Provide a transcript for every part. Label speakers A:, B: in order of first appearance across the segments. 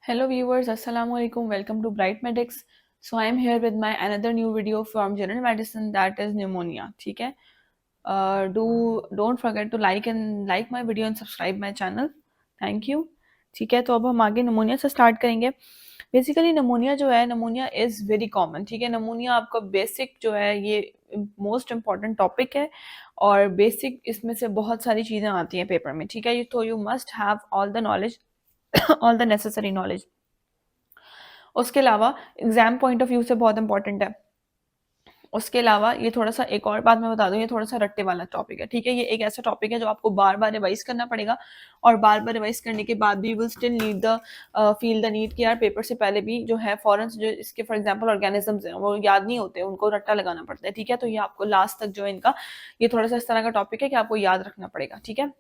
A: Hello viewers, Assalamu alaikum. Welcome to Bright Medics. So I am here with my another new video from General Medicine, that is pneumonia. ठीक है? Don't forget to like my video and subscribe my channel. Thank you. ठीक है, तो अब हम आगे pneumonia से start करेंगे. बेसिकली निमोनिया जो है, निमोनिया इज़ वेरी कॉमन. ठीक है, निमोनिया आपका बेसिक जो है ये मोस्ट इम्पॉर्टेंट टॉपिक है और बेसिक इसमें से बहुत सारी चीज़ें आती हैं पेपर में. ठीक है, तो you must have all the knowledge all the necessary knowledge. उसके अलावा एग्जाम पॉइंट ऑफ व्यू से बहुत इंपॉर्टेंट है. उसके अलावा ये थोड़ा सा एक और बात मैं बता दूं, ये थोड़ा सा रट्टे वाला टॉपिक है. ठीक है, ये एक ऐसा टॉपिक है जो आपको बार बार रिवाइज करना पड़ेगा और बार बार रिवाइज करने के बाद भी will still need the feel the need कि यार पेपर से पहले भी जो है फॉरन जो इसके फॉर एग्जांपल ऑर्गेनिजम्स हैं वो याद नहीं होते, उनको रट्टा लगाना पड़ता है. ठीक है, तो ये आपको लास्ट तक जो है इनका ये थोड़ा सा इस तरह का टॉपिक है कि आपको याद रखना पड़ेगा. ठीक है,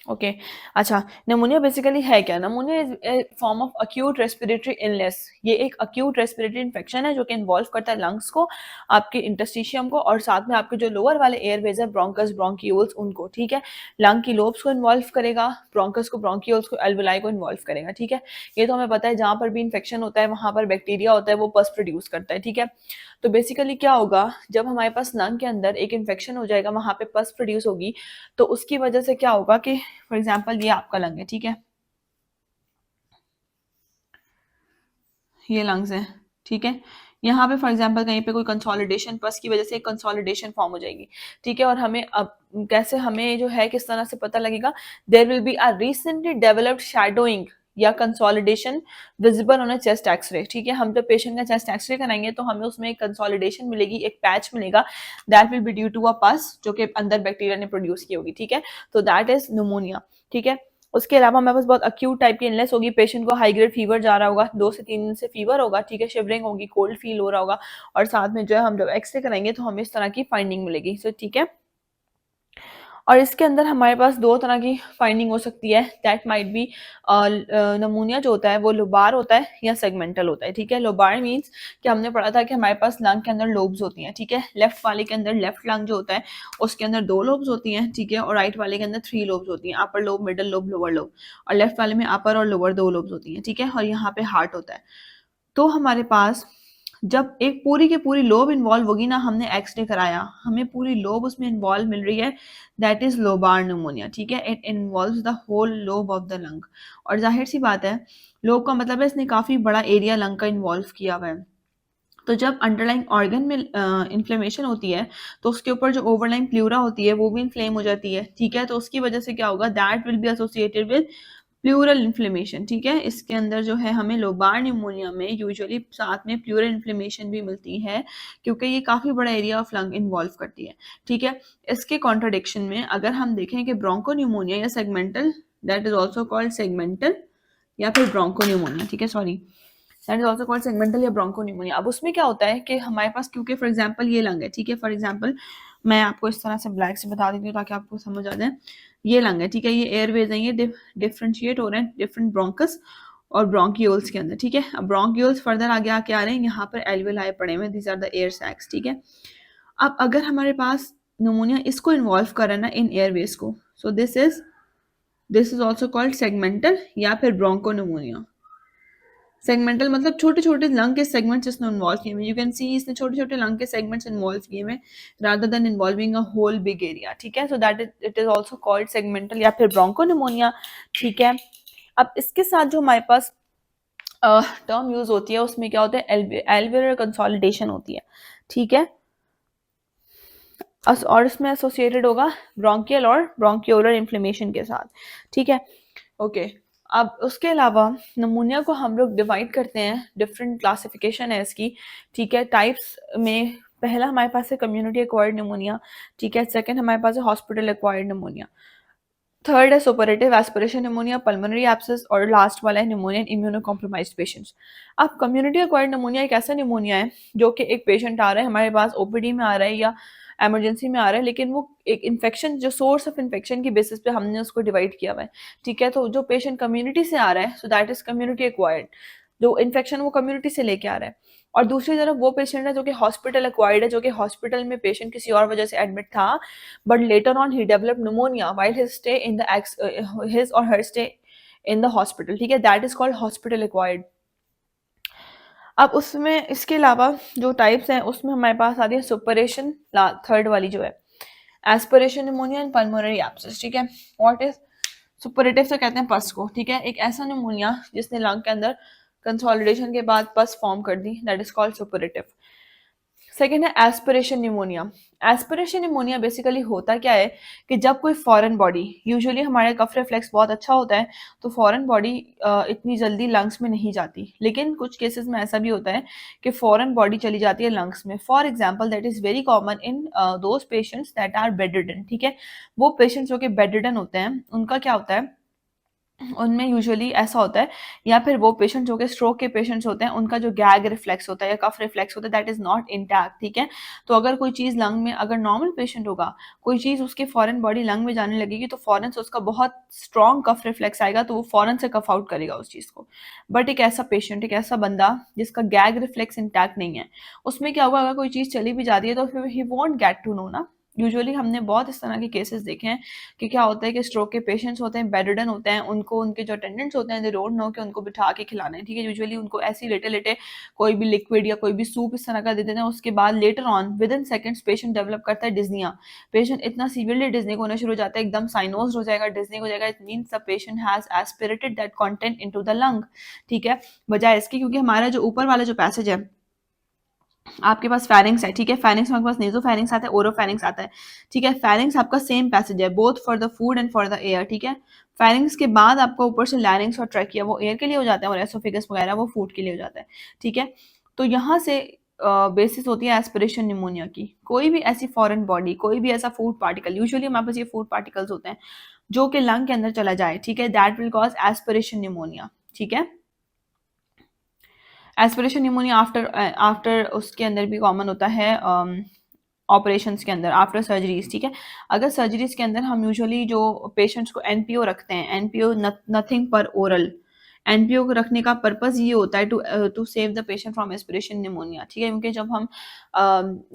A: ओके. अच्छा, निमोनिया बेसिकली है क्या? Pneumonia is a form of acute respiratory illness. ये एक अक्यूट रेस्पिरेटरी इन्फेक्शन है जो कि इन्वॉल्व करता है लंग्स को, आपके इंटरस्टिशियम को और साथ में आपके जो लोअर वाले एयरवेज है, ब्रोंकस, ब्रोंकियोल्स, उनको. ठीक है, लंग की लोब्स को इन्वॉल्व करेगा, ब्रोंकस को, ब्रोंकियोल्स को, एल्वुलाई को इन्वॉल्व करेगा. ठीक है, ये तो हमें पता है. जहाँ पर भी इन्फेक्शन होता है वहाँ पर बैक्टीरिया होता है, वो पस प्रोड्यूस करता है. ठीक है, तो बेसिकली क्या होगा, जब हमारे पास लंग के अंदर एक इन्फेक्शन हो जाएगा, वहाँ पे पस प्रोड्यूस होगी, तो उसकी वजह से क्या होगा कि फॉर एग्जाम्पल ये आपका लंग है. ठीक है, ये लंग्स है. ठीक है, यहाँ पे फॉर एग्जाम्पल कहीं पे कोई कंसोलिडेशन, पस की वजह से एक कंसोलिडेशन फॉर्म हो जाएगी. ठीक है, और हमें अब कैसे हमें जो है किस तरह से पता लगेगा, there will be a recently developed shadowing या consolidation visible on a chest x-ray. ठीक है, हम जब पेशेंट का चेस्ट एक्सरे कराएंगे तो हमें उसमें एक कंसोलिडेशन मिलेगी, एक पैच मिलेगा. That will be due to a pus जो कि अंदर बैक्टीरिया ने प्रोड्यूस की होगी. ठीक है, तो दैट इज न्यूमोनिया. ठीक है, उसके अलावा हमारे पास बहुत अक्यूट टाइप की इलनेस होगी. पेशेंट को हाई ग्रेड फीवर जा रहा होगा, 2 से 3 दिन से फीवर होगा. ठीक है, शिवरिंग होगी, कोल्ड फील हो रहा होगा और साथ में जो है हम जब एक्सरे कराएंगे तो हमें इस तरह की फाइंडिंग मिलेगी. सो ठीक है, और इसके अंदर हमारे पास दो तरह की फाइंडिंग हो सकती है. दैट माइट बी नमूनिया जो होता है वो लोबार होता है या सेगमेंटल होता है. ठीक है, लोबार मीन्स कि हमने पढ़ा था कि हमारे पास लंग के अंदर लोब्स होती हैं. ठीक है, लेफ्ट वाले के अंदर, लेफ्ट लंग जो होता है उसके अंदर 2 लोब्स होती हैं. ठीक है, और राइट वाले के अंदर 3 लोब्स होती हैं, upper lobe, middle lobe, lower lobe. और लेफ्ट वाले में अपर और लोअर 2 लोब्स होती हैं. ठीक है, और यहाँ पे हार्ट होता है. तो हमारे पास जब एक पूरी की पूरी लोब इन्वॉल्व होगी ना, हमने एक्सरे कराया, हमें पूरी लोब उसमें इन्वॉल्व मिल रही है, दैट इज लोबार निमोनिया. ठीक है, it involves the whole lobe of the lung. और जाहिर सी बात है, लोब का मतलब है इसने काफी बड़ा एरिया लंग का इन्वॉल्व किया हुआ है. तो जब अंडरलाइन ऑर्गन में इन्फ्लेमेशन होती है तो उसके ऊपर जो ओवरलाइन प्लूरा होती है वो भी इन्फ्लेम हो जाती है. ठीक है, तो उसकी वजह से क्या होगा, that will be associated with pleural inflammation. ठीक है, इसके अंदर जो है हमें लोबार न्यूमोनिया में यूजुअली साथ में प्लूरल इन्फ्लेमेशन भी मिलती है क्योंकि ये काफ़ी बड़ा एरिया ऑफ लंग इन्वॉल्व करती है. ठीक है, इसके कॉन्ट्राडिक्शन में अगर हम देखें कि ब्रोंको न्यूमोनिया या segmental, that is also called segmental या फिर ब्रोंको न्यूमोनिया. ठीक है, sorry, that is also called segmental या ब्रोंको न्यूमोनिया. अब उसमें क्या होता है कि हमारे पास क्योंकि फॉर एग्जाम्पल ये लंग है. ठीक है, फॉर एग्जाम्पल मैं आपको इस तरह से ब्लैक से बता देती हूँ ताकि आपको समझ आ जाए. ये लंग है. ठीक है, ये एयरवेज है, ये डिफ्रेंशिएट हो रहे हैं डिफरेंट ब्रोंकस और ब्रोंकियोल्स के अंदर. ठीक है, अब ब्रोंकियोल्स फर्दर आगे आके आ रहे हैं, यहाँ पर एल्वेलाई पड़े हुए, these are the air sacs. ठीक है, अब अगर हमारे पास निमोनिया इसको इन्वॉल्व कर रहा है ना, इन एयरवेज को, सो this is also called segmental या फिर ब्रोंको निमोनिया. सेगमेंटल मतलब छोटे छोटे लंग के सेगमेंट्स इसने इन्वॉल्व किए हुए. यू कैन सी इसने छोटे छोटे लंग के सेगमेंट्स इन्वॉल्व किए हुए rather than involving a whole big area. ठीक है, so that it is also called segmental या फिर ब्रोंको निमोनिया. ठीक है, अब इसके साथ जो हमारे पास टर्म यूज होती है उसमें क्या होता है, एल्वेलर कंसोलिडेशन होती है. ठीक है, और इसमें एसोसिएटेड होगा ब्रोंकियल और ब्रोंकियोलर इन्फ्लेमेशन के साथ. ठीक है, ओके. अब उसके अलावा नमूनिया को हम लोग डिवाइड करते हैं, डिफरेंट क्लासिफिकेशन है इसकी. ठीक है, टाइप्स में पहला हमारे पास है कम्युनिटी एक्वायर्ड निमोनिया. ठीक है, सेकंड हमारे पास है हॉस्पिटल एक्वायर्ड निमोनिया. थर्ड है superlative aspiration pneumonia, pulmonary abscess और लास्ट वाला है निमोनिया इन इम्यूनो कॉम्प्रोमाइज्ड पेशेंट्स. अब कम्युनिटी एक्वायर्ड निमोनिया एक ऐसा निमोनिया है जो कि एक पेशेंट आ रहा है हमारे पास, ओपीडी में आ रहा है या इमरजेंसी में आ रहा है, लेकिन वो एक इन्फेक्शन, जो सोर्स ऑफ इन्फेक्शन की बेसिस पे हमने उसको डिवाइड किया हुआ है. ठीक है, तो जो पेशेंट कम्युनिटी से आ रहा है, so that is community acquired, जो इन्फेक्शन वो कम्युनिटी से लेके आ रहा है. और दूसरी तरफ वो पेशेंट है जो कि हॉस्पिटल एक्वायर्ड है, जो कि हॉस्पिटल में पेशेंट किसी और वजह से एडमिट था, but later on he developed pneumonia while his or her stay in the hospital, ठीक है, that is called hospital acquired. अब उसमें इसके अलावा जो टाइप्स हैं उसमें हमारे पास आती है सुपरेशन, थर्ड वाली जो है aspiration pneumonia and pulmonary abscess, ठीक है। व्हाट इज सुपरेटिव से कहते हैं पस को, ठीक है, एक ऐसा निमोनिया जिसने लंग के अंदर कंसोलिडेशन के बाद पस फॉर्म कर दी, that is called suppurative. Second है aspiration pneumonia. Aspiration pneumonia basically होता क्या है कि जब कोई फॉरेन बॉडी, यूजुअली हमारे कफ रिफ्लेक्स बहुत अच्छा होता है तो फॉरेन बॉडी इतनी जल्दी लंग्स में नहीं जाती, लेकिन कुछ केसेस में ऐसा भी होता है कि फॉरेन बॉडी चली जाती है लंग्स में। For example that is very common in those patients that are bedridden, ठीक है, वो पेशेंट्स जो कि बेडरिडन होते हैं उनका क्या होता है, उनमें यूजुअली ऐसा होता है, या फिर वो पेशेंट जो कि स्ट्रोक के पेशेंट्स होते हैं उनका जो गैग रिफ्लेक्स होता है या कफ रिफ्लेक्स होता है दैट इज नॉट इंटैक्ट, ठीक है। तो अगर कोई चीज़ लंग में, अगर नॉर्मल पेशेंट होगा, कोई चीज़ उसके फॉरेन बॉडी लंग में जाने लगेगी तो फॉरन से उसका बहुत स्ट्रॉन्ग कफ रिफ्लेक्स आएगा, तो वो फॉरन से कफ आउट करेगा उस चीज़ को। बट एक ऐसा पेशेंट, एक ऐसा बंदा जिसका गैग रिफ्लेक्स इंटैक्ट नहीं है, उसमें क्या होगा, अगर कोई चीज़ चली भी जाती है तो फिर he won't get to know ना। यूजुअली हमने बहुत इस तरह के केसेस देखे हैं कि क्या होता है कि स्ट्रोक के पेशेंट्स होते हैं, बेडरिडन होते हैं, उनको उनके जो अटेंडेंट्स होते हैं दे डोंट नो कि उनको बिठा के खिलाना है, ठीक है। यूजुअली उनको ऐसे ही लेटे लेटे कोई भी लिक्विड या कोई भी सूप इस तरह का दे देते हैं, उसके बाद later on with in seconds patient develop करता है डिज्निया। पेशेंट इतना सीवियरली डिज्निक होना शुरू हो जाता है, एकदम साइनोज्ड हो जाएगा, डिज्निक हो जाएगा, it means the patient has aspirated that content into the lung, ठीक है। बजाय इसके, क्योंकि हमारा जो ऊपर वाला जो पैसेज है, आपके पास फेरिंग्स है, ठीक है, फेरिंग्स में आपके पास नेजोफेरिंग्स आता है, ओरोफेरिंग्स आता है, ठीक है। फेरिंग्स आपका सेम पैसेज है both for the food and for the air, ठीक है। फेरिंग्स के बाद आपका ऊपर से लैरिंग्स और ट्रैकिया वो एयर के लिए हो जाता है और एसोफेगस वगैरह वो फूड के लिए हो जाता है, ठीक है। तो यहाँ से बेसिस होती है एस्पिरेशन निमोनिया की। कोई भी ऐसी फॉरेन बॉडी, कोई भी ऐसा फूड पार्टिकल, यूजुअली हमारे पास ये फूड पार्टिकल्स होते हैं जो कि लंग के अंदर चला जाए, ठीक है, that will cause aspiration pneumonia, ठीक है। एस्पिरेशन निमोनिया आफ्टर आफ्टर उसके अंदर भी कॉमन होता है ऑपरेशंस के अंदर, आफ्टर सर्जरीज, ठीक है। अगर सर्जरीज के अंदर हम यूजुअली जो पेशेंट्स को एनपीओ रखते हैं, NPO nothing per oral, NPO को रखने का पर्पस ये होता है to save the patient from aspiration pneumonia, ठीक है। क्योंकि जब हम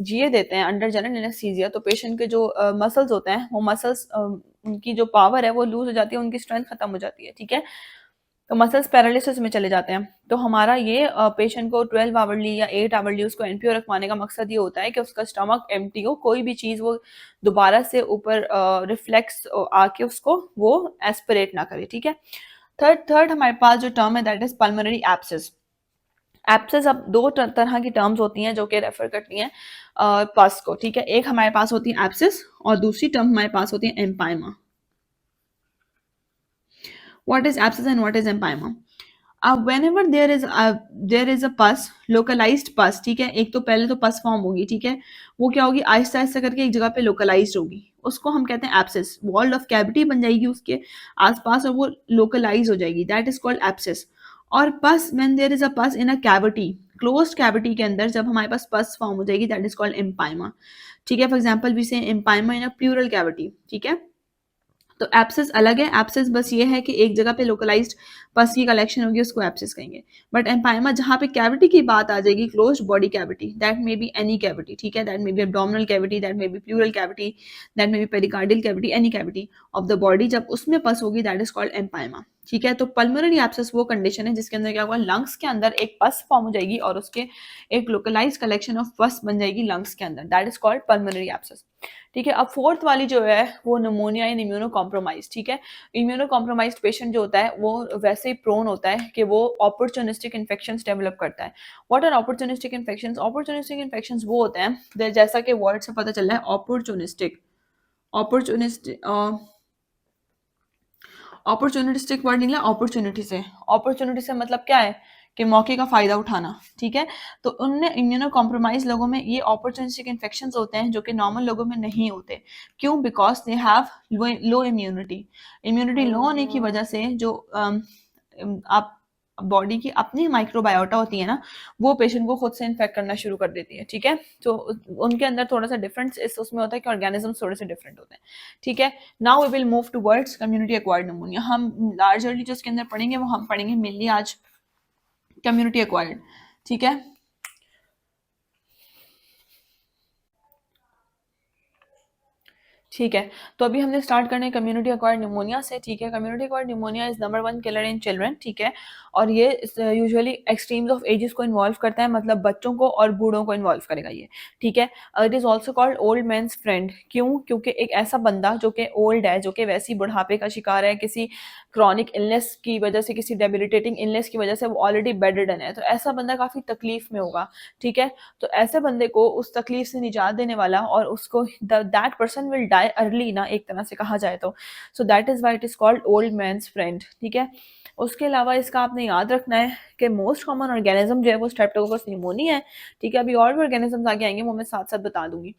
A: जीए देते हैं अंडर जनरल एनेस्थीसिया तो पेशेंट के जो मसल्स होते हैं वो मसल्स उनकी जो पावर है वो लूज हो जाती है, उनकी स्ट्रेंथ खत्म हो जाती है, ठीक है। तो मसल्स पैरालिसिस में चले जाते हैं। तो हमारा ये पेशेंट को 12 आवरली या 8 आवरली उसको एनपीओ रखवाने का मकसद ये होता है कि उसका स्टमक एम्प्टी हो, कोई भी चीज़ वो दोबारा से ऊपर रिफ्लेक्स आके उसको वो एस्पिरेट ना करे, ठीक है। थर्ड हमारे पास जो टर्म है that is pulmonary abscess. Abscess अब दो तरह की टर्म्स होती हैं जो कि रेफर करती हैं पस को, ठीक है। एक हमारे पास होती है एब्सेस और दूसरी टर्म हमारे पास होती है empyema. What is abscess and what is empyema? Whenever there is a pus, localized pus, ठीक है, एक तो पहले तो पस फॉर्म होगी, ठीक है, वो क्या होगी, आहिस्ता आहिस्ता करके एक जगह पे लोकलाइज्ड होगी, उसको हम कहते हैं एब्सेस। वॉल्ड ऑफ कैविटी बन जाएगी उसके आसपास और वो लोकलाइज हो जाएगी, दैट इज कॉल्ड एब्सेस। और पस, व्हेन देयर इज अ पस इन अ कैविटी, क्लोज्ड कैविटी के अंदर जब हमारे पास पस फॉर्म हो जाएगी दैट इज कॉल्ड एम्पाइमा, ठीक है। फॉर एग्जाम्पल वी से एम्पाइमा इन अ प्लूरल कैविटी, ठीक है। तो एब्सेस अलग है, एब्सेस बस ये है कि एक जगह पे लोकलाइज्ड पस की कलेक्शन होगी उसको एब्सेस कहेंगे। बट एम्पाइमा जहाँ पे कैविटी की बात आ जाएगी, closed body cavity, that may be any cavity, ठीक है, that may be abdominal cavity, that may be pleural cavity, that may be pericardial cavity, any cavity of the body, जब उसमें पस होगी दैट इज कॉल्ड एम्पाइमा, ठीक है। तो pulmonary abscess वो कंडीशन है जिसके अंदर क्या होगा, लंग्स के अंदर एक पस फॉर्म हो जाएगी और उसके एक लोकलाइज कलेक्शन ऑफ पस बन जाएगी लंग्स के अंदर, that is called pulmonary abscess, ठीक है। अब फोर्थ वाली जो है वो निमोनिया इन इम्यूनो कॉम्प्रोमाइज, ठीक है। इम्यूनो कॉम्प्रोमाइज पेशेंट जो होता है वो वैसे ही प्रोन होता है कि वो अपॉर्चुनिस्टिक इन्फेक्शंस डेवलप करता है। What are opportunistic infections? Opportunistic infections वो होते हैं, जैसा कि वर्ड से पता चल रहा है, अपॉर्चुनिस्टिक, अपॉर्चुनिस्टिक अपॉर्चुनिस्टिक वर्ड निकला अपॉर्चुनिटी से। अपॉर्चुनिटी से मतलब क्या है कि मौके का फायदा उठाना, ठीक है। तो उनने इम्यूनो कॉम्प्रोमाइज लोगों में ये अपॉर्चुनिस्टिक इन्फेक्शंस होते हैं जो कि नॉर्मल लोगों में नहीं होते। क्यों? Because they have low immunity. Immunity low होने की वजह से जो आप बॉडी की अपनी माइक्रोबायोटा होती है ना, वो पेशेंट को खुद से इन्फेक्ट करना शुरू कर देती है, ठीक है। तो उनके अंदर थोड़ा सा डिफरेंस इस उसमें होता है कि ऑर्गेनिज्म थोड़े से डिफरेंट होते हैं, ठीक है। Now we will move towards community acquired pneumonia. हम लार्जरली जो इसके अंदर पढ़ेंगे वो हम पढ़ेंगे मेनली आज कम्युनिटी एक्वायर्ड, ठीक है। ठीक है, तो अभी हमने स्टार्ट करना है कम्युनिटी एक्वायर्ड न्यूमोनिया से। ठीक है, community acquired pneumonia is number 1 killer in children. ठीक है, और ये यूजुअली एक्सट्रीम्स ऑफ एजेस को इन्वॉल्व करता है, मतलब बच्चों को और बूढ़ों को इन्वॉल्व करेगा ये। ठीक है, it is also called old man's friend. क्यों? क्योंकि एक ऐसा बंदा जो कि ओल्ड है, जो कि वैसी बुढ़ापे का शिकार है, किसी क्रॉनिक इलनेस की वजह से, किसी डेबिलिटेटिंग इलनेस की वजह से वो ऑलरेडी बेडरिडन है, तो ऐसा बंदा काफी तकलीफ में होगा। ठीक है, तो ऐसे बंदे को उस तकलीफ से निजात देने वाला, और उसको that person will die early ना, एक तरह से कहा जाए तो, so that is why it is called old man's friend. ठीक है, उसके अलावा इसका आपने याद रखना है कि मोस्ट कॉमन ऑर्गेनिज्म जो है वो स्ट्रेप्टोकोकस निमोनिया है। ठीक है, अभी और भी ऑर्गेनिज्म आगे आएंगे, वो मैं साथ साथ बता दूंगी।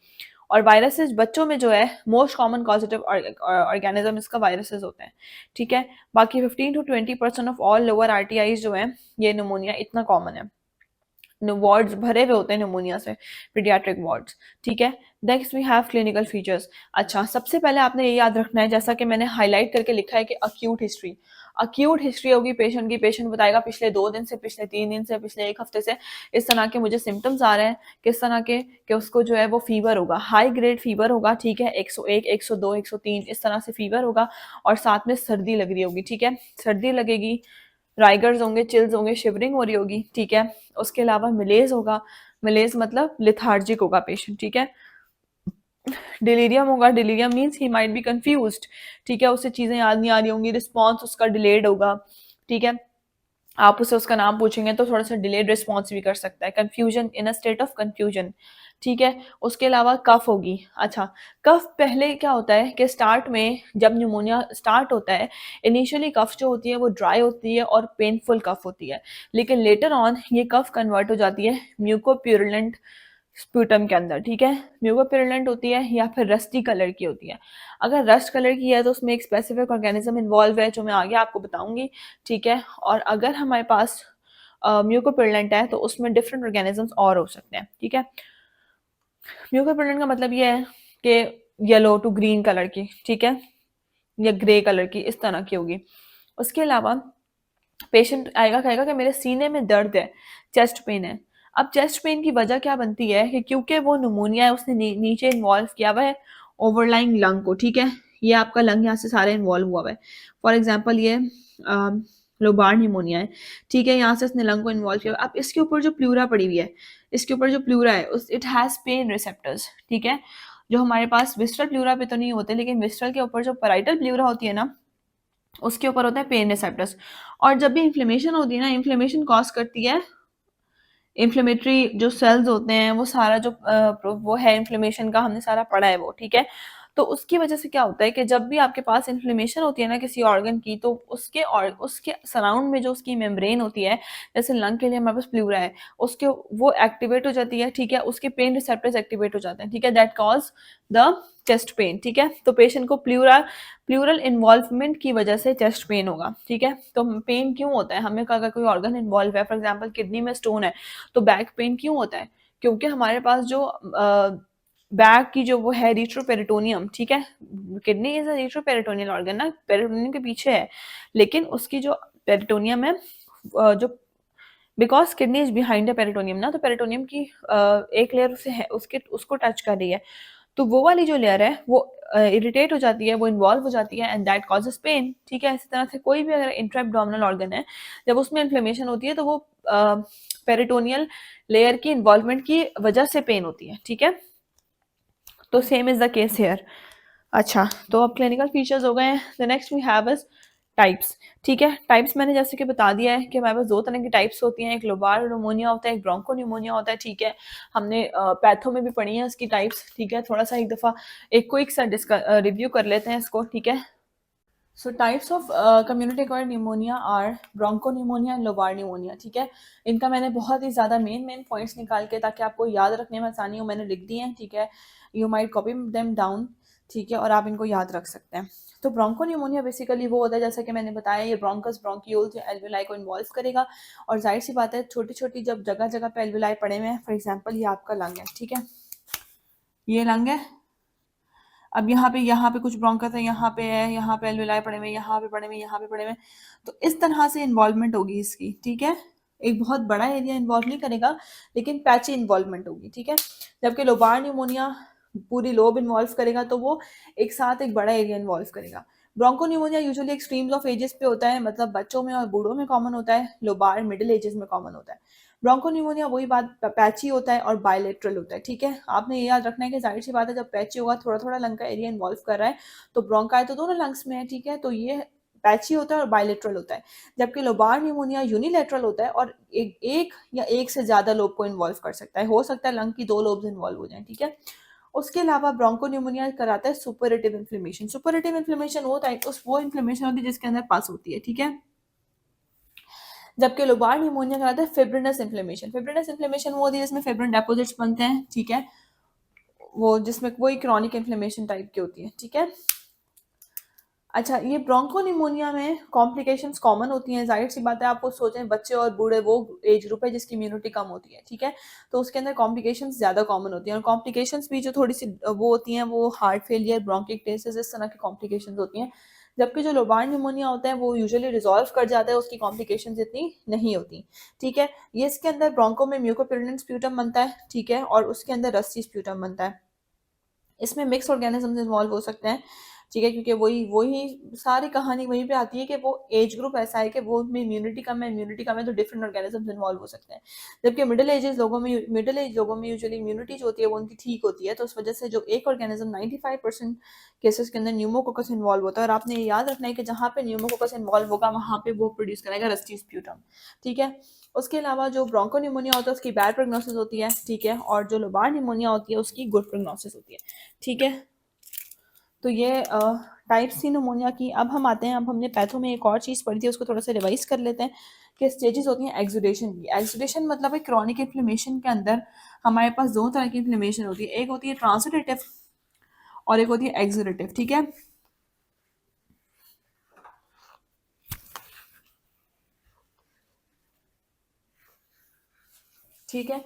A: और वायरसेस बच्चों में जो है मोस्ट कॉमन कॉजेटिव ऑर्गेनिज्म इसका वायरसेस होते हैं। ठीक है, बाकी 15 to 20% ऑफ ऑल लोअर आरटीआईज जो है ये निमोनिया इतना कॉमन है, वार्ड्स भरे हुए होते हैं निमोनिया से, पीडियाट्रिक वार्ड्स। ठीक है, next we have clinical features. अच्छा, सबसे पहले आपने ये याद रखना है, जैसा कि मैंने हाईलाइट करके लिखा है कि अक्यूट हिस्ट्री। अक्यूट हिस्ट्री होगी पेशेंट की, पेशेंट बताएगा पिछले 2 दिन से, पिछले 3 दिन से, पिछले 1 हफ्ते से इस तरह के मुझे सिम्टम्स आ रहे हैं। किस तरह के? कि उसको जो है वो फीवर होगा, हाई ग्रेड फीवर होगा। ठीक है, 101, 102, 103 इस तरह से फीवर होगा, और साथ में सर्दी लग रही होगी। ठीक है, सर्दी लगेगी, राइगर्स होंगे, चिल्स होंगे, शिवरिंग हो रही होगी। ठीक है, उसके अलावा मलेज होगा, मलेज मतलब लिथार्जिक होगा पेशेंट। ठीक है, डिलीरियम होगा, delirium means he might be confused. ठीक है, उसे चीजें याद नहीं आ रही होंगी, रिस्पॉन्स उसका डिलेड होगा। ठीक है, आप उसे उसका नाम पूछेंगे तो थोड़ा सा डिलेड रिस्पॉन्स भी कर सकता है, confusion, in a state of confusion. ठीक है, उसके अलावा कफ होगी। अच्छा, कफ पहले क्या होता है कि स्टार्ट में जब न्यूमोनिया स्टार्ट होता है, इनिशियली कफ जो होती है वो ड्राई होती है और पेनफुल कफ होती है, लेकिन लेटर ऑन ये कफ कन्वर्ट हो जाती है म्यूकोप्यूरुलेंट स्प्यूटम के अंदर। ठीक है, म्यूकोप्यूरुलेंट होती है या फिर रस्टी कलर की होती है। अगर रस्ट कलर की है तो उसमें एक स्पेसिफिक ऑर्गेनिज्म इन्वॉल्व है जो मैं आगे आपको बताऊंगी। ठीक है, और अगर हमारे पास म्यूकोप्यूरुलेंट है तो उसमें डिफरेंट ऑर्गेनिजम्स और हो सकते हैं। ठीक है, म्यूकोप्यूरुलेंट का मतलब ये है कि येलो टू ग्रीन कलर की, ठीक है, या ग्रे कलर की, इस तरह की होगी। उसके अलावा पेशेंट आएगा, कहेगा कि मेरे सीने में दर्द है, चेस्ट पेन है। अब चेस्ट पेन की वजह क्या बनती है कि क्योंकि वो निमोनिया है, उसने नीचे इन्वॉल्व किया हुआ है ओवरलाइंग लंग को। ठीक है, ये आपका लंग यहाँ से सारे इन्वॉल्व हुआ हुआ है। फॉर एग्जाम्पल ये लोबार निमोनिया है। ठीक है, यहाँ से इसने लंग को इन्वॉल्व किया। अब इसके ऊपर जो प्लूरा पड़ी हुई है, इसके ऊपर जो प्लूरा है उस इट हैज पेन रिसेप्टर्स। ठीक है, जो हमारे पास विस्ट्रल प्लूरा पे तो नहीं होते, लेकिन विस्ट्रल के ऊपर जो पैराइटल प्लूरा होती है ना, उसके ऊपर होता है पेन रिसेप्टर्स। और जब भी इन्फ्लेमेशन होती है ना, इन्फ्लेमेशन कॉज करती है इन्फ्लेमेटरी जो सेल्स होते हैं, वो सारा जो वो है इन्फ्लेमेशन का, हमने सारा पढ़ा है वो। ठीक है, तो उसकी वजह से क्या होता है कि जब भी आपके पास इन्फ्लेमेशन होती है ना किसी ऑर्गन की, तो उसके और उसके सराउंड में जो उसकी मेम्ब्रेन होती है, जैसे लंग के लिए हमारे पास प्लूरा है, उसके वो एक्टिवेट हो जाती है। ठीक है, उसके पेन रिसेप्टर्स एक्टिवेट हो जाते हैं। ठीक है, that cause the chest pain. ठीक है, तो पेशेंट को प्लूरल इन्वॉल्वमेंट की वजह से चेस्ट पेन होगा। ठीक है, तो पेन क्यों होता है? हमें अगर कोई ऑर्गन इन्वॉल्व है, फॉर एग्जाम्पल किडनी में स्टोन है, तो बैक पेन क्यों होता है? क्योंकि हमारे पास जो बैक की जो वो है रीट्रोपेरिटोनियम। ठीक है, किडनी इज अ रीट्रोपेरिटोनियल ऑर्गन ना, पेरिटोनियम के पीछे है, लेकिन उसकी जो पेरिटोनियम है, जो because kidney is behind the peritoneum ना, तो पेरिटोनियम की एक लेयर उसे है, उसके उसको टच कर रही है, तो वो वाली जो लेयर है वो इरिटेट हो जाती है, वो इन्वॉल्व हो जाती है, एंड दैट कॉजेस पेन। ठीक है, इसी तरह से कोई भी अगर इंट्रा एब्डोमिनल ऑर्गन है, जब उसमें इन्फ्लेमेशन होती है तो वो पेरिटोनियल लेयर की इन्वॉल्वमेंट की वजह से पेन होती है। ठीक है, तो same is the case here. अच्छा, तो अब क्लिनिकल फीचर्स हो गए हैं। The next we have is types. ठीक है, टाइप्स मैंने जैसे कि बता दिया है कि हमारे पास 2 तरह की टाइप्स होती हैं, एक लोबार न्यूमोनिया होता है, एक ब्रोंको न्यूमोनिया होता है। ठीक है, हमने पैथो में भी पढ़ी है इसकी टाइप्स। ठीक है, थोड़ा सा एक दफ़ा एक क्विक सा रिव्यू कर लेते हैं इसको। ठीक है, so types of community acquired pneumonia are broncho pneumonia and lobar pneumonia. ठीक है, इनका मैंने बहुत ही ज़्यादा मेन पॉइंट्स निकाल के, ताकि आपको याद रखने में आसानी हो, मैंने लिख दिए हैं। ठीक है, you might copy them down. ठीक है, और आप इनको याद रख सकते हैं। तो ब्रोंको न्यूमोनिया बेसिकली वो होता है, जैसा कि मैंने बताया, ये ब्रोंकस ब्रोंक्यूल्स या एल्वेलाई को इन्वॉल्व करेगा, और जाहिर सी बात है छोटी छोटी जब जगह जगह पे एल्वेलाई पड़े हुए हैं, फॉर एग्जाम्पल ये आपका लंग है। ठीक है, ये लंग है। अब यहाँ पे कुछ ब्रोंकस है, यहाँ पे एल्वेलाई पड़े हुए, यहाँ पे पड़े हुए, यहाँ पे पड़े हुए, तो इस तरह से इन्वॉल्वमेंट होगी इसकी। ठीक है, एक बहुत बड़ा एरिया इन्वॉल्व नहीं करेगा, लेकिन पैची इन्वॉल्वमेंट होगी। ठीक है, जबकि लोबार न्यूमोनिया पूरी लोब इन्वॉल्व करेगा, तो वो एक साथ एक बड़ा एरिया इन्वॉल्व करेगा। ब्रोंकोनिमोनिया यूजुअली एक्सट्रीम्स ऑफ एजेस पे होता है, मतलब बच्चों में और बूढ़ों में कॉमन होता है, लोबार मिडिल एजेस में कॉमन होता है। ब्रोंकोनिमोनिया वही बात, पैची होता है और बायलेटरल होता है, ठीक है। आपने ये याद रखना है कि जाहिर सी बात है जब पैची होगा, थोड़ा थोड़ा लंग का एरिया इन्वॉल्व कर रहा है, तो ब्रोंकाई तो दोनों लंग्स में है, ठीक है, तो ये पैची होता है और बायलेटरल होता है। जबकि लोबार निमोनिया यूनिलेटरल होता है और एक या एक से ज्यादा लोब को इन्वॉल्व कर सकता है, हो सकता है लंग की 2 लोब्स इन्वॉल्व हो जाए, ठीक है। उसके अलावा ब्रोंकोनिमोनिया कराता है सुपरेटिव इन्फ्लेमेशन। सुपरेटिव इन्फ्लेमेशन वो इन्फ्लेमेशन होती है जिसके अंदर पस होती है, ठीक है। जबकि लोबार निमोनिया कराता है फिब्रिनस इन्फ्लेमेशन। फिब्रिनस इन्फ्लेमेशन वो होती है जिसमें फिब्रिन डेपोजिट्स बनते हैं, ठीक है, वो जिसमें वही क्रॉनिक इन्फ्लेमेशन टाइप की होती है, ठीक है। अच्छा, ये ब्रोंकोनिमोनिया में कॉम्प्लिकेशंस कॉमन होती हैं, जाहिर सी बात है। आपको सोचें बच्चे और बूढ़े वो एज ग्रुप है जिसकी इम्यूनिटी कम होती है, ठीक है, तो उसके अंदर कॉम्प्लिकेशंस ज़्यादा कॉमन होती हैं। और कॉम्प्लिकेशंस भी जो थोड़ी सी वो होती हैं, वो हार्ट फेलियर, ब्रोंकिक्टेसिस, इस तरह की कॉम्प्लिकेशंस होती हैं। जबकि जो लोबार निमोनिया होता है वो यूजुअली रिजॉल्व कर जाता है, उसकी कॉम्प्लिकेशंस इतनी नहीं होती, ठीक है। ये इसके अंदर ब्रोंको में म्यूकोपिरिनल स्प्यूटम बनता है, ठीक है, और उसके अंदर रस्सी स्प्यूटम बनता है। इसमें मिक्स ऑर्गेनिजम्स इन्वॉल्व हो सकते हैं, ठीक है, क्योंकि वही वही सारी कहानी वहीं पे आती है कि वो एज ग्रुप ऐसा है कि वो में इम्यूनिटी कम है तो डिफरेंट ऑर्गेनिजम्स इन्वॉल्व हो सकते हैं। जबकि मिडिल एज लोगों में यूजुअली इम्यूनिटी जो होती है वो उनकी ठीक होती है, तो उस वजह से जो एक ऑर्गेनिज्म 95% केसेस के अंदर न्यूमोकोकस इन्वॉल्व होता है। और आपने ये याद रखना है कि जहाँ पे न्यूमोकोकस इन्वॉल्व होगा वहाँ पे वो प्रोड्यूस करेगा रस्टी स्प्यूटम, ठीक है। उसके अलावा जो ब्रोंको निमोनिया होता है उसकी बैड प्रोग्नोसिस होती है, ठीक है, और जो लोबार निमोनिया होती है उसकी गुड प्रोग्नोसिस होती है, ठीक है। तो ये टाइप सी निमोनिया की। अब हम आते हैं, अब हमने पैथो में एक और चीज़ पढ़ी थी, उसको थोड़ा सा रिवाइज कर लेते हैं कि स्टेजेस होती हैं एक्सुडेशन की। एक्सुडेशन मतलब है क्रॉनिक इन्फ्लेमेशन के अंदर हमारे पास 2 तरह की इन्फ्लेमेशन होती है, एक होती है ट्रांसुडेटिव और एक होती है एक्सुडेटिव, ठीक है। ठीक है,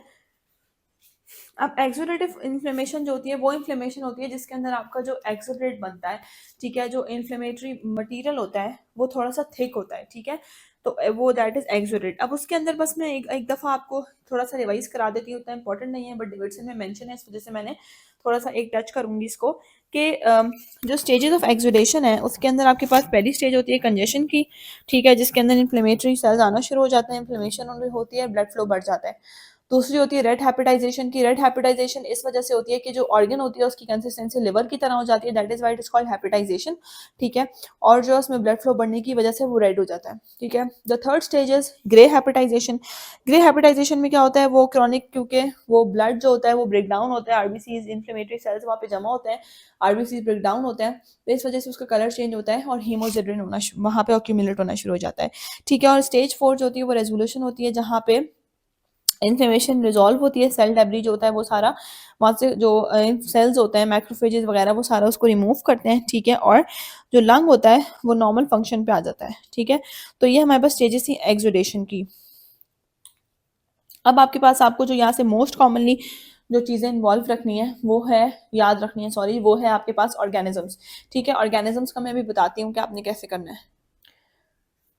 A: अब एक्सुडेटिव इन्फ्लेमेशन जो होती है वो इन्फ्लेमेशन होती है जिसके अंदर आपका जो एक्सुडेट बनता है, ठीक है, जो इन्फ्लेमेटरी मटेरियल होता है वो थोड़ा सा थिक होता है, ठीक है, तो वो दैट इज एक्सुडेट। अब उसके अंदर बस मैं एक दफ़ा आपको थोड़ा सा रिवाइज करा देती हूँ, उतना इंपॉर्टेंट नहीं है बट डेविडसन में मेंशन है, इस वजह से मैंने थोड़ा सा एक टच करूंगी इसको कि जो स्टेजेस ऑफ एक्सुडेशन है उसके अंदर आपके पास पहली स्टेज होती है कंजेशन की, ठीक है, जिसके अंदर इन्फ्लेमेटरी सेल्स आना शुरू हो जाते हैं, इन्फ्लेमेशन होती है, ब्लड फ्लो बढ़ जाता है। दूसरी होती है रेड हैपेटाइजेशन की। रेड हैपेटाइजेशन इस वजह से होती है कि जो ऑर्गन होती है उसकी कंसिस्टेंसी लिवर की तरह हो जाती है, that is why it is called हैपेटाइजेशन, ठीक है, और जो उसमें ब्लड फ्लो बढ़ने की वजह से वो रेड हो जाता है, ठीक है। The third stage is grey हैपेटाइजेशन। Grey हैपेटाइजेशन में क्या होता है, वो क्रॉनिक, क्योंकि वो ब्लड जो होता है वो ब्रेक डाउन होता है, आरबीसीज इन्फ्लेमेटरी सेल्स वहाँ पे जमा होते हैं, आरबीसीज ब्रेक डाउन होते हैं, तो इस वजह से उसका कलर चेंज होता है और हीमोजेड्रिन होना वहाँ पे ऑक्यूमुलेट होना शुरू हो जाता है, ठीक है। और स्टेज 4 जो होती है वो रेजोल्यूशन होती है, जहाँ पे इन्फ्लेमेशन रिजॉल्व होती है, सेल डेब्री जो होता है वो सारा वहाँ से जो सेल्स होते हैं मैक्रोफेजेस वगैरह वो सारा उसको रिमूव करते हैं, ठीक है, और जो लंग होता है वो नॉर्मल फंक्शन पे आ जाता है, ठीक है। तो ये हमारे पास स्टेजेस थी एक्सुडेशन की। अब आपके पास आपको जो यहाँ से मोस्ट कॉमनली जो चीज़ें इन्वॉल्व रखनी है वो है, याद रखनी है सॉरी, वो है आपके पास ऑर्गेनिजम्स, ठीक है। ऑर्गेनिजम्स का मैं अभी बताती हूँ कि आपने कैसे करना है।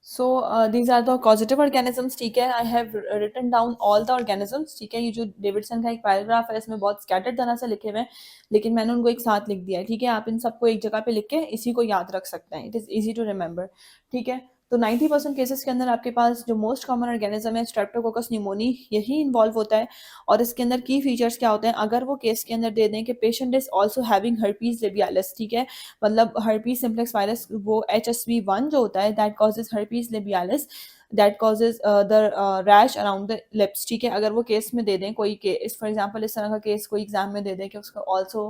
A: So these are the causative organisms, ठीक है। I have written down all the organisms, ठीक है। ये जो डेविडसन का एक पैराग्राफ है इसमें बहुत स्कैटर्ड तरह से लिखे हुए हैं, लेकिन मैंने उनको एक साथ लिख दिया है, ठीक है। आप इन सबको एक जगह पे लिख के इसी को याद रख सकते हैं, it is easy to remember, ठीक है। तो 90% केसेस के अंदर आपके पास जो मोस्ट कॉमन ऑर्गेनिज्म है स्ट्रेप्टोकोकस न्यूमोनी, यही इन्वॉल्व होता है। और इसके अंदर की फीचर्स क्या होते हैं, अगर वो केस के अंदर दे दें कि patient is also having herpes labialis, ठीक है, मतलब हर्पीज सिम्प्लेक्स वायरस, वो HSV1 जो होता है that causes herpes labialis, that causes the rash around the lips, ठीक है। अगर वो केस में दे दें कोई केस, फॉर एग्जांपल इस तरह का केस कोई एग्जाम में दे दें कि उसका also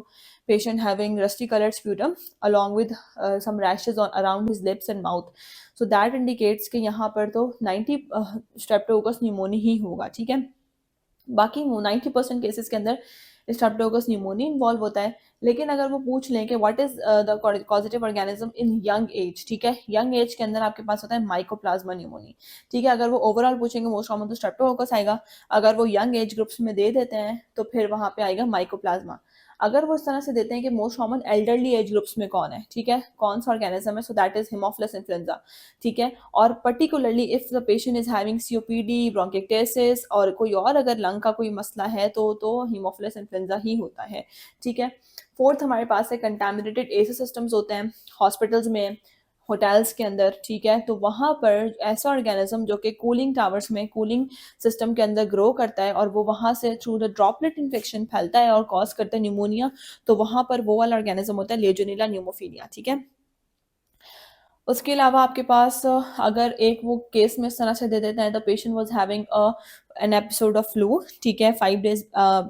A: patient having rusty coloured sputum along with some rashes on around his lips and mouth, so that indicates कि यहाँ पर तो 90 स्ट्रेप्टोकोकस न्यूमोनी ही होगा, ठीक है। बाकी 90% केसेस के अंदर स्ट्रेप्टोकोकस न्यूमोनी इन्वॉल्व होता है। लेकिन अगर वो पूछ लें कि what is the causative organism in young age, ठीक है, यंग एज के अंदर आपके पास होता है माइकोप्लाज्मा न्यूमोनी, ठीक है। अगर वो ओवरऑल पूछेंगे मोस्ट कॉमन तो स्ट्रेप्टोकोकस आएगा, अगर वो यंग एज ग्रुप्स में दे देते हैं तो फिर वहाँ पे आएगा माइकोप्लाज्मा। अगर वो इस तरह से देते हैं कि most common elderly age groups में कौन है, ठीक है, कौन सा ऑर्गेनिज्म है, so that is Haemophilus influenza, ठीक है। और particularly if the patient is having COPD, bronchitis और कोई और अगर लंग का कोई मसला है तो हेमोफिलस इन्फ्लुएंजा ही होता है, ठीक है। फोर्थ हमारे पास है कंटामिनेटेड एसी सिस्टम्स होते हैं हॉस्पिटल्स में, होटल्स के अंदर, ठीक है। तो वहाँ पर ऐसा ऑर्गेनिज्म जो कि कूलिंग टावर्स में कूलिंग सिस्टम के अंदर ग्रो करता है और वो वहाँ से थ्रू द ड्रॉपलेट इन्फेक्शन फैलता है और कॉज करता है न्यूमोनिया, तो वहाँ पर वो वाला ऑर्गेनिज्म होता है लेजोनिला न्यूमोफिलिया, ठीक है। उसके अलावा आपके पास अगर एक वो केस में इस तरह से दे देता है the patient was having an episode of flu, ठीक है, 5 days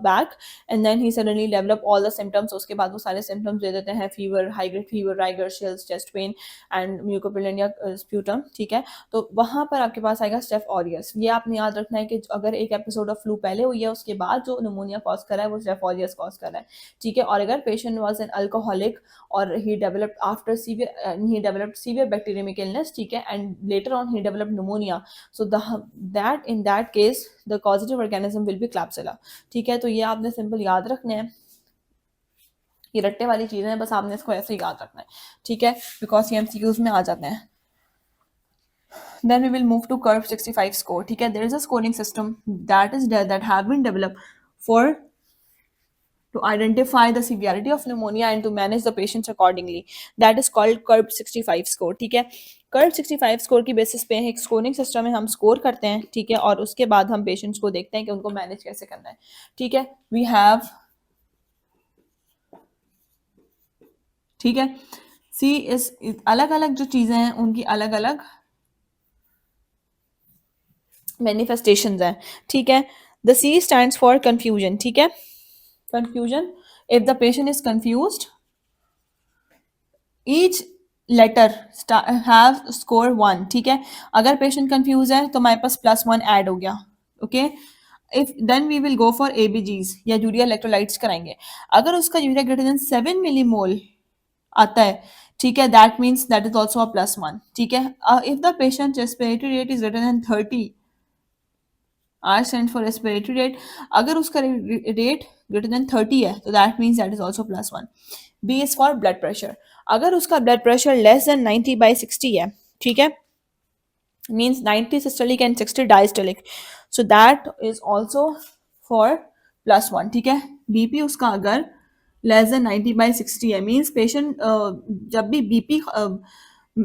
A: back, and then he suddenly develop all the symptoms, उसके बाद वो सारे सिम्टम्स दे देते हैं, fever, high grade fever, rigor chills, chest pain and mucopurulent sputum, ठीक है। तो वहाँ पर आपके पास आएगा स्टेफ ऑरियस। ये आपने याद रखना है कि अगर एक एपिसोड ऑफ फ्लू पहले हुई है उसके बाद जो निमोनिया कॉज कर रहा है वो स्टेफ ऑरियस कॉज कर रहा है, ठीक है। और अगर पेशेंट वॉज एन अल्कोहलिक और he developed after severe he developed severe bacteremic illness, ठीक है, and later on he developed pneumonia, so that in that case the causative organism will be Klebsiella, ठीक है। तो ये आपने सिंपल याद रखना है, ये रट्टे वाली चीजें हैं, बस आपने इसको ऐसे ही याद रखना है, ठीक है, बिकॉज ये एमसीक्यूज में आ जाते हैं। Then we will move to curve 65 score, ठीक है। There is a scoring system that have been developed for to identify the severity of pneumonia and to manage the patients accordingly, that is called कर्ब 65 score, ठीक है। कर्ब 65 score की basis पे एक scoring system है, हम score करते हैं, ठीक है, और उसके बाद हम पेशेंट्स को देखते हैं कि उनको मैनेज कैसे करना है, ठीक है। वी हैव, ठीक है, सी इस अलग अलग जो चीजें हैं उनकी अलग अलग मैनिफेस्टेशंस हैं, ठीक है। The C stands for confusion, ठीक है, confusion, if the patient is confused each letter have score 1, ठीक है। अगर पेशेंट कंफ्यूज है तो हमारे पास +1 ऐड हो गया, okay. If then we will go for ABGs या यूरिया इलेक्ट्रोलाइट्स कराएंगे। अगर उसका यूरिया ग्रेटर देन 7 मिलीमोल आता है, ठीक है, that means that is also a +1, ठीक है। If the patient respiratory rate is greater than 30, R stand for respiratory rate, अगर उसका रेट ग्रेटर देन 30 है तो that means that is also +1। B is for blood pressure, अगर उसका blood pressure less than 90/60 है, ठीक है, means 90 systolic and 60 diastolic, so that is also for +1, ठीक है। बीपी उसका अगर लेस देन 90/60 है, मीन्स पेशेंट जब भी बीपी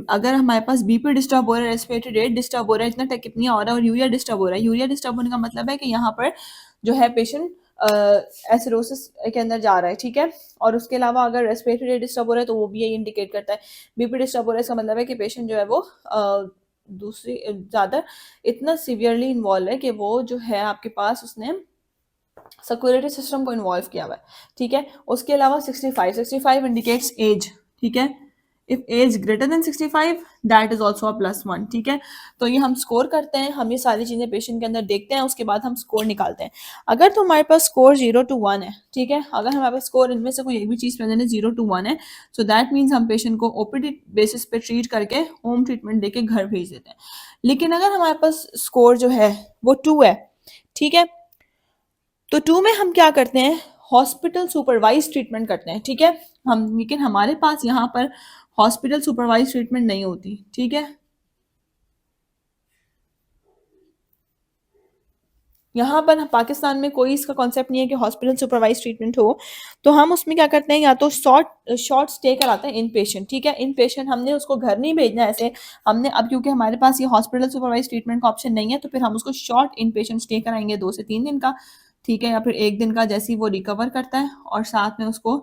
A: अगर हमारे पास बीपी डिस्टर्ब हो रहा है, रेस्पिरेटरी रेट डिस्टर्ब हो रहा है, इतना टेकिपनिया हो रहा है और यूरिया डिस्टर्ब हो रहा है, यूरिया डिस्टर्ब होने का मतलब है कि यहाँ पर जो है पेशेंट एसिडोसिस के अंदर जा रहा है, ठीक है। और उसके अलावा अगर रेस्पिरेटरी रेट डिस्टर्ब हो रहा है तो वो भी यही इंडिकेट करता है। बीपी डिस्टर्ब हो रहा है इसका मतलब है कि पेशेंट जो है वो दूसरी ज़्यादा इतना सीवियरली इन्वॉल्व है कि वो जो है आपके पास उसने सर्कुलेटरी सिस्टम को इन्वॉल्व किया हुआ है, ठीक है। उसके अलावा 65 इंडिकेट्स एज, ठीक है। If age greater than 65 that is also a +1, ठीक है। तो ये हम स्कोर करते हैं, हम ये सारी चीजें पेशेंट के अंदर देखते हैं, उसके बाद हम स्कोर निकालते हैं। अगर तो हमारे पास स्कोर 0 to 1 है, ठीक है, अगर हमारे पास स्कोर इनमें से कोई एक भी चीज प्रेजेंट है 0 to 1 है, सो दैट मीन्स हम पेशेंट को ओपीडी बेसिस पे ट्रीट करके होम ट्रीटमेंट देके घर भेज देते हैं। लेकिन अगर हमारे पास स्कोर जो है वो 2 है, ठीक है, तो 2 में हम क्या करते हैं, हॉस्पिटल सुपरवाइज ट्रीटमेंट करते हैं, ठीक है। हम लेकिन हमारे पास यहाँ पर हॉस्पिटल सुपरवाइज ट्रीटमेंट नहीं होती, ठीक है। यहाँ पर पाकिस्तान में कोई इसका कॉन्सेप्ट नहीं है कि हॉस्पिटल सुपरवाइज ट्रीटमेंट हो, तो हम उसमें क्या करते हैं, या तो शॉर्ट स्टे कराते हैं इन पेशेंट, ठीक है। इन पेशेंट हमने उसको घर नहीं भेजना ऐसे, हमने अब क्योंकि हमारे पास ये हॉस्पिटल सुपरवाइज ट्रीटमेंट का ऑप्शन नहीं है तो फिर हम उसको शॉर्ट इन पेशेंट स्टे कराएंगे 2 से 3 दिन का, ठीक है, या फिर 1 दिन का, जैसे ही वो रिकवर करता है, और साथ में उसको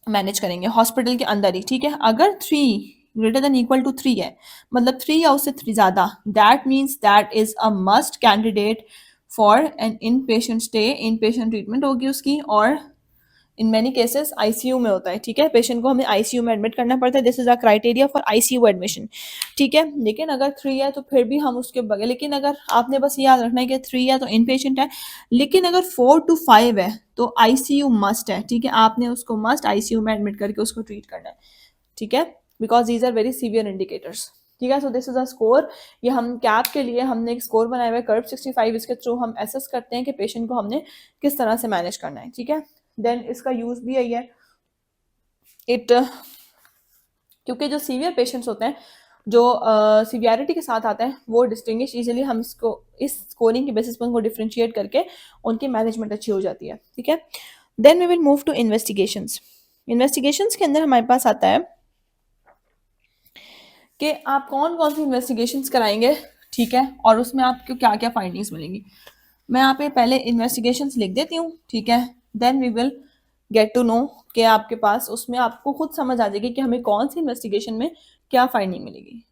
A: मैनेज करेंगे हॉस्पिटल के अंदर ही, ठीक है। अगर 3 ग्रेटर देन इक्वल टू 3 है, मतलब 3 या उससे 3 ज्यादा, that means that is a must candidate for an in patient stay, in patient treatment होगी उसकी, और इन मेनी केसेस आईसीयू में होता है, ठीक है। पेशेंट को हमें आईसीयू में एडमिट करना पड़ता है, this is a criteria for ICU admission, ठीक है। लेकिन अगर 3 है तो फिर भी हम उसके बगैर, लेकिन अगर आपने बस ये याद रखना है कि 3 है तो इन पेशेंट है, लेकिन अगर 4 to 5 है तो आईसीयू मस्ट है, ठीक है। आपने उसको मस्ट आईसीयू में एडमिट करके उसको ट्रीट करना है, ठीक है, because these are very severe indicators, ठीक है। So this is a score, ये हम कैप के लिए हमने एक स्कोर बनाया हुआ है कर्व 65, इसके थ्रू हम एसेस करते हैं कि पेशेंट को हमने किस तरह से मैनेज करना है, ठीक है। देन इसका यूज भी यही है, इट क्योंकि जो सीवियर पेशेंट्स होते हैं, जो सीवियरिटी के साथ आते हैं, वो डिस्टिंग्विश इजीली हम इसको इस स्कोरिंग के बेसिस पर उनको डिफ्रेंशिएट करके उनकी मैनेजमेंट अच्छी हो जाती है, ठीक है। Then we will move to investigations. Investigations के अंदर हमारे पास आता है कि आप कौन कौन सी इन्वेस्टिगेशंस कराएंगे, ठीक है, और उसमें आपको क्या क्या फाइंडिंग्स मिलेंगी। मैं यहाँ पे पहले इन्वेस्टिगेशंस लिख देती हूँ, ठीक है। Then we will get to know कि आपके पास उसमें आपको खुद समझ आ जाएगी कि हमें कौन सी इन्वेस्टिगेशन में क्या फाइंडिंग मिलेगी।